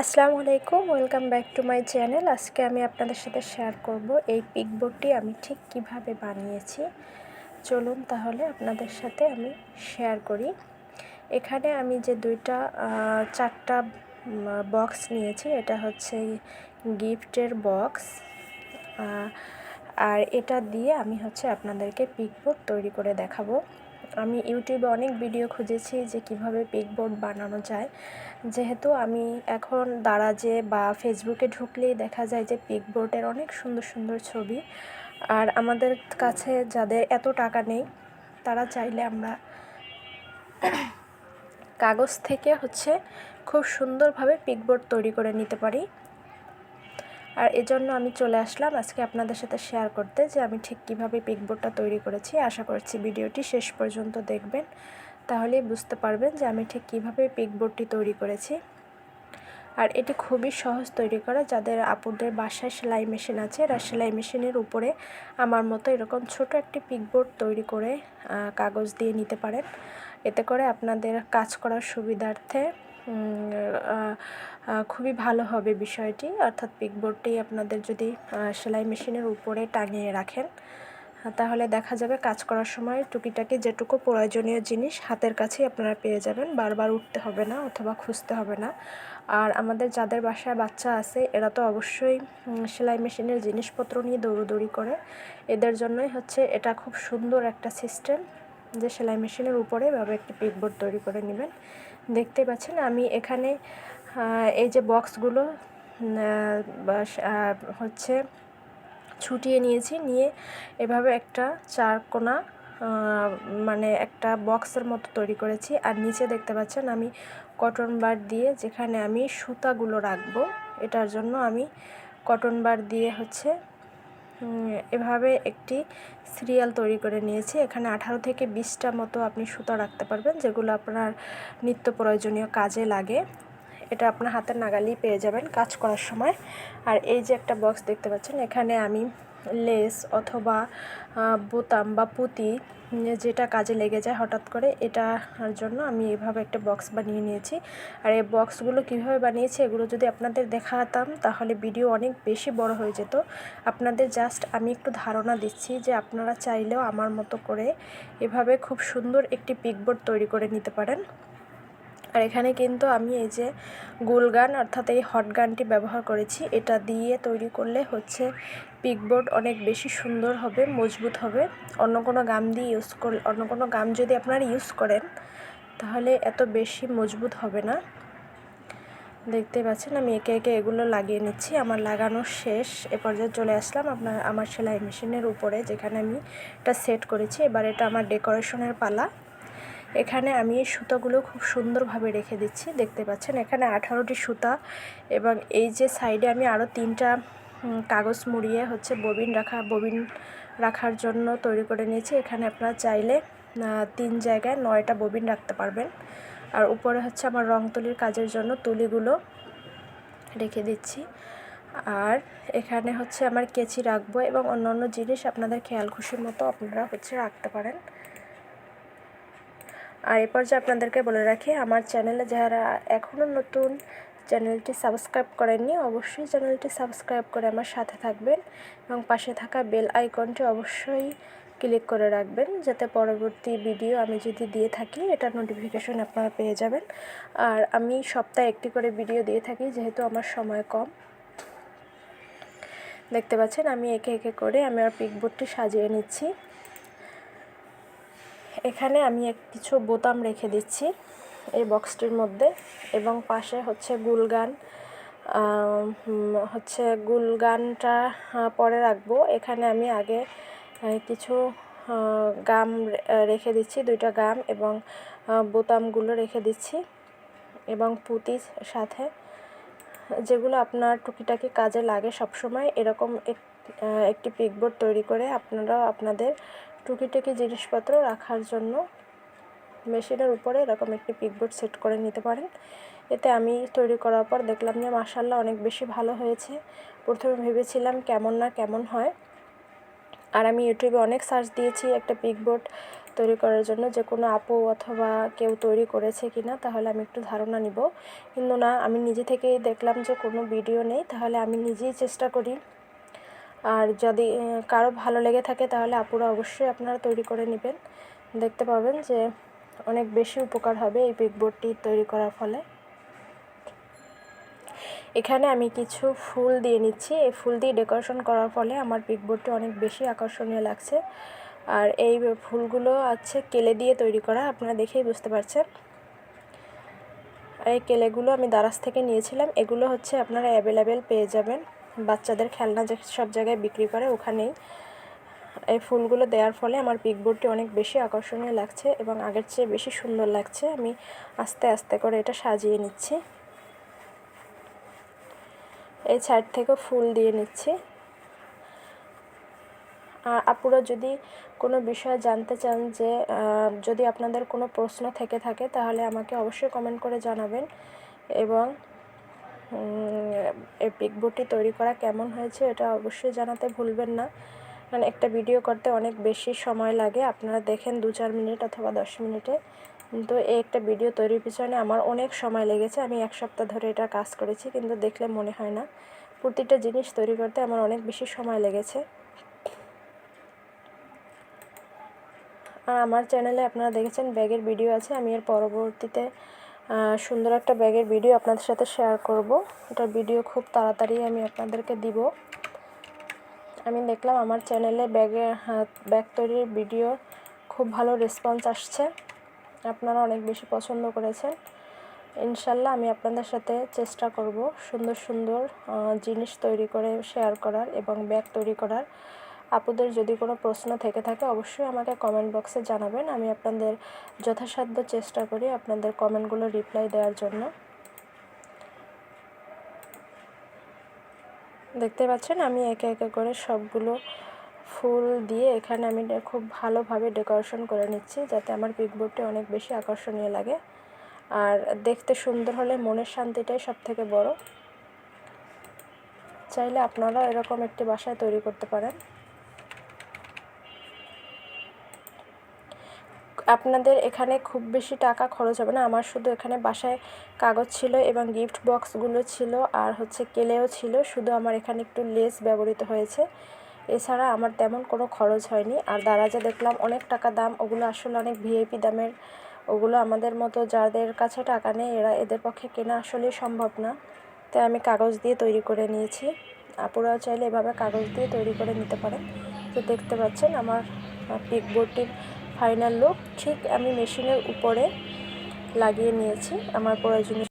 আসসালামু আলাইকুম, welcome back to my channel. আজকে আমি আপনাদের সাথে শেয়ার করব এই পিকবোর্ডটি আমি ঠিক কিভাবে বানিয়েছি। চলুন তাহলে আপনাদের সাথে আমি শেয়ার করি। এখানে আমি যে চারটা বক্স নিয়েছি, এটা হচ্ছে গিফটের বক্স, আর এটা দিয়ে আমি আপনাদেরকে পিকবোর্ড তৈরি করে দেখাবো। আমি ইউটিউবে অনেক ভিডিও খুঁজেছি যে কিভাবে পিকবোর্ড বানানো যায়, যেহেতু আমি এখন দারাজে বা ফেসবুকে ঢুকলেই দেখা যায় যে পিকবোর্ডের অনেক সুন্দর সুন্দর ছবি। আর আমাদের কাছে যাদের এত টাকা নেই, তারা চাইলে আমরা কাগজ থেকে খুব সুন্দরভাবে পিকবোর্ড তৈরি করে নিতে পারি। আর এজন্য আমি চলে আসলাম আজকে আপনাদের সাথে শেয়ার করতে যে আমি ঠিক কিভাবে পিকবোর্ডটা তৈরি করেছি। আশা করছি ভিডিওটি শেষ পর্যন্ত দেখবেন, তাহলেই বুঝতে পারবেন যে আমি ঠিক কিভাবে পিকবোর্ডটি তৈরি করেছি। আর এটি খুবই সহজ তৈরি করা। যাদের আপুদের বাসায় সেলাই মেশিন আছে, এরা সেলাই মেশিনের উপরে আমার মতো এরকম ছোট একটি পিকবোর্ড তৈরি করে কাগজ দিয়ে নিতে পারেন। এতে করে আপনাদের কাজ করার সুবিধার্থে খুবই ভালো হবে বিষয়টি। অর্থাৎ পিকবোর্ডটি আপনাদের যদি সেলাই মেশিনের উপরে টাঙিয়ে রাখেন, তাহলে দেখা যাবে কাজ করার সময় টুকিটাকি যেটুকু প্রয়োজনীয় জিনিস হাতের কাছেই আপনারা পেয়ে যাবেন, বারবার উঠতে হবে না অথবা খুঁজতে হবে না। আর আমাদের যাদের বাসায় বাচ্চা আছে, এরা তো অবশ্যই সেলাই মেশিনের জিনিসপত্র নিয়ে দৌড়োদৌড়ি করে। এদের জন্যই এটা খুব সুন্দর একটা সিস্টেম যে সেলাই মেশিনের উপরে এভাবে একটি পিকবোর্ড তৈরি করে নেবেন। দেখতে পাচ্ছেন আমি এখানে এই যে বক্সগুলো ছুটিয়ে নিয়েছি, নিয়ে এভাবে একটা চারকোনা মানে একটা বক্সের মতো তৈরি করেছি। আর নিচে দেখতে পাচ্ছেন আমি কটন বার দিয়ে, যেখানে আমি সুতাগুলো রাখবো, এটার জন্য আমি কটন বার দিয়ে এভাবে একটি সিরিয়াল তৈরি করে নিয়েছি। এখানে 18 থেকে 20টা মতো আপনি সুতা রাখতে পারবেন, যেগুলো আপনার নিত্য প্রয়োজনীয় কাজে লাগে। এটা আপনার হাতের নাগালেই পেয়ে যাবেন কাজ করার সময়। আর এই যে একটা বক্স দেখতে পাচ্ছেন, এখানে আমি লেস অথবা বোতাম বা পুঁতি যেটা কাজে লেগে যায় হঠাৎ করে, এটার জন্য আমি এভাবে একটা বক্স বানিয়ে নিয়েছি। আর এই বক্সগুলো কীভাবে বানিয়েছি এগুলো যদি আপনাদের দেখাতাম তাহলে ভিডিও অনেক বেশি বড় হয়ে যেত। আপনাদের জাস্ট আমি একটু ধারণা দিচ্ছি যে আপনারা চাইলেও আমার মতো করে এভাবে খুব সুন্দর একটি পিকবোর্ড তৈরি করে নিতে পারেন। আর এখানে কিন্তু আমি এই যে গুল গান অর্থাৎ এই হট গানটি ব্যবহার করেছি। এটা দিয়ে তৈরি করলে পিকবোর্ড অনেক বেশি সুন্দর হবে, মজবুত হবে। অন্য কোনো গাম যদি আপনারা ইউজ করেন তাহলে এত বেশি মজবুত হবে না। দেখতে পাচ্ছেন আমি একে একে এগুলো লাগিয়ে নিচ্ছি। আমার লাগানো শেষ। এ পর্যায়ে চলে আসলাম আমার সেলাই মেশিনের উপরে, যেখানে আমি এটা সেট করেছি। এবার এটা আমার ডেকোরেশনের পালা। এখানে আমি সুতাগুলো খুব সুন্দরভাবে রেখে দিচ্ছি। দেখতে পাচ্ছেন এখানে 18টি সুতা, এবং এই যে সাইডে আমি আরও 3টা কাগজ মুড়িয়ে ববিন রাখার জন্য তৈরি করে নিয়েছি। এখানে আপনারা চাইলে 3 জায়গায় 9টা ববিন রাখতে পারবেন। আর উপরে আমার রং তুলির কাজের জন্য তুলিগুলো রেখে দিচ্ছি। আর এখানে আমার কেচি রাখবো, এবং অন্যান্য জিনিস আপনাদের খেয়াল খুশির মতো আপনারা রাখতে পারেন। আর এরপর যে আপনাদেরকে বলে রাখি, আমার চ্যানেলে যারা এখনও নতুন, চ্যানেলটি সাবস্ক্রাইব করেননি, অবশ্যই চ্যানেলটি সাবস্ক্রাইব করে আমার সাথে থাকবেন, এবং পাশে থাকা বেল আইকনটি অবশ্যই ক্লিক করে রাখবেন, যাতে পরবর্তী ভিডিও আমি যদি দিয়ে থাকি এটার নোটিফিকেশন আপনারা পেয়ে যাবেন। আর আমি সপ্তাহে একটি করে ভিডিও দিয়ে থাকি, যেহেতু আমার সময় কম। দেখতে পাচ্ছেন আমি একে একে করে আমি আমার পিকবোর্ডটি সাজিয়ে নিচ্ছি। এখানে আমি কিছু বোতাম রেখে দিচ্ছি এই বক্সটির মধ্যে, এবং পাশে গুলগানটা পরে রাখবো। এখানে আমি আগে কিছু গাম রেখে দিচ্ছি, 2টা গাম, এবং বোতামগুলো রেখে দিচ্ছি, এবং পুঁতির সাথে, যেগুলো আপনার টুকিটাকি কাজে লাগে সবসময়। এরকম একটি পিকবোর্ড তৈরি করে আপনারা আপনাদের টুকিটাকি জিনিসপত্র রাখার জন্য মেশিনের উপরে এরকম একটি পিকবোর্ড সেট করে নিতে পারেন। এতে আমি তৈরি করার পর দেখলাম যে মাশাআল্লাহ অনেক বেশি ভালো হয়েছে। প্রথমে ভেবেছিলাম কেমন না কেমন হয়, আর আমি ইউটিউবে অনেক সার্চ দিয়েছি একটা পিকবোর্ড তৈরি করার জন্য, যে কোনো আপু অথবা কেউ তৈরি করেছে কি না, তাহলে আমি একটু ধারণা নিব। কিন্তু না, আমি নিজে থেকেই দেখলাম যে কোনো ভিডিও নেই, তাহলে আমি নিজেই চেষ্টা করি। আর যদি কারো ভালো লেগে থাকে তাহলে আপুরা অবশ্যই আপনারা তৈরি করে নেবেন, দেখতে পাবেন যে অনেক বেশি উপকার হবে এই পিকবোর্ডটি তৈরি করার ফলে। এখানে আমি কিছু ফুল দিয়ে নিচ্ছি, এই ফুল দিয়ে ডেকোরেশন করার ফলে আমার পিকবোর্ডটি অনেক বেশি আকর্ষণীয় লাগছে। আর এই ফুলগুলো আছে কেলে দিয়ে তৈরি করা, আপনারা দেখেই বুঝতে পারছেন। আর এই কেলেগুলো আমি দারাজ থেকে নিয়েছিলাম, এগুলো হচ্ছে আপনারা অ্যাভেলেবেল পেয়ে যাবেন, বাচ্চাদের খেলনা যে সব জায়গায় বিক্রি করে ওখানেই। এই ফুলগুলো দেওয়ার ফলে আমার পিকবোর্ডটি অনেক বেশি আকর্ষণীয় লাগছে এবং আগের চেয়ে বেশি সুন্দর লাগছে। আমি আস্তে আস্তে করে এটা সাজিয়ে নিচ্ছি, এই সাইড থেকেও ফুল দিয়ে নিচ্ছি। আপুরা যদি কোনো বিষয় জানতে চান, যে যদি আপনাদের কোনো প্রশ্ন থেকে থাকে, তাহলে আমাকে অবশ্যই কমেন্ট করে জানাবেন। এবং এই পিকবোর্ডটি তৈরি করা কেমন হয়েছে এটা অবশ্যই জানাতে ভুলবেন না, কারণ একটা ভিডিও করতে অনেক বেশি সময় লাগে। আপনারা দেখেন 2-4 মিনিট অথবা 10 মিনিটে, কিন্তু এই একটা ভিডিও তৈরির পিছনে আমার অনেক সময় লেগেছে। আমি 1 সপ্তাহ ধরে এটা কাজ করেছি, কিন্তু দেখলে মনে হয় না। প্রতিটা জিনিস তৈরি করতে আমার অনেক বেশি সময় লেগেছে। আর আমার চ্যানেলে আপনারা দেখেছেন ব্যাগের ভিডিও আছে, আমি এর পরবর্তীতে সুন্দর একটা ব্যাগের ভিডিও আপনাদের সাথে শেয়ার করব। এটার ভিডিও খুব তাড়াতাড়ি আমি আপনাদেরকে দিব। আমি দেখলাম আমার চ্যানেলে ব্যাগ তৈরির ভিডিও খুব ভালো রেসপন্স আসছে, আপনারা অনেক বেশি পছন্দ করেছেন। ইনশাল্লাহ আমি আপনাদের সাথে চেষ্টা করব সুন্দর সুন্দর জিনিস তৈরি করে শেয়ার করার এবং ব্যাগ তৈরি করার। আপুদের যদি কোনো প্রশ্ন থেকে থাকে অবশ্যই আমাকে কমেন্ট বক্সে জানাবেন, আমি আপনাদের যথাসাধ্য চেষ্টা করি আপনাদের কমেন্টগুলো রিপ্লাই দেওয়ার জন্য। দেখতে পাচ্ছেন আমি একে একে করে সবগুলো ফুল দিয়ে এখানে আমি খুব ভালোভাবে ডেকোরেশন করে নিচ্ছি, যাতে আমার পিকবোর্ডটি অনেক বেশি আকর্ষণীয় লাগে। আর দেখতে সুন্দর হলে মনের শান্তিটাই সবথেকে বড়। চাইলে আপনারা এরকম একটি বাসায় তৈরি করতে পারেন। আপনাদের এখানে খুব বেশি টাকা খরচ হবে না। আমার শুধু এখানে বাসায় কাগজ ছিল এবং গিফট বক্সগুলো ছিল, আর হচ্ছে কেলেও ছিল, শুধু আমার এখানে একটু লেস ব্যবহৃত হয়েছে। এছাড়া আমার তেমন কোনো খরচ হয়নি। আর দারাজে দেখলাম অনেক টাকা দাম, ওগুলো আসলে অনেক ভিআইপি দামের, ওগুলো আমাদের মতো যাদের কাছে টাকা নেই এদের পক্ষে কেনা আসলেই সম্ভব না। তাই আমি কাগজ দিয়ে তৈরি করে নিয়েছি, আপুরাও চাইলে এভাবে কাগজ দিয়ে তৈরি করে নিতে পারেন। তো দেখতে পাচ্ছেন আমার পিকবোর্ডটির ফাইনাল লুক ঠিক আমি মেশিনের উপরে লাগিয়ে নিয়েছি আমার প্রয়োজনীয়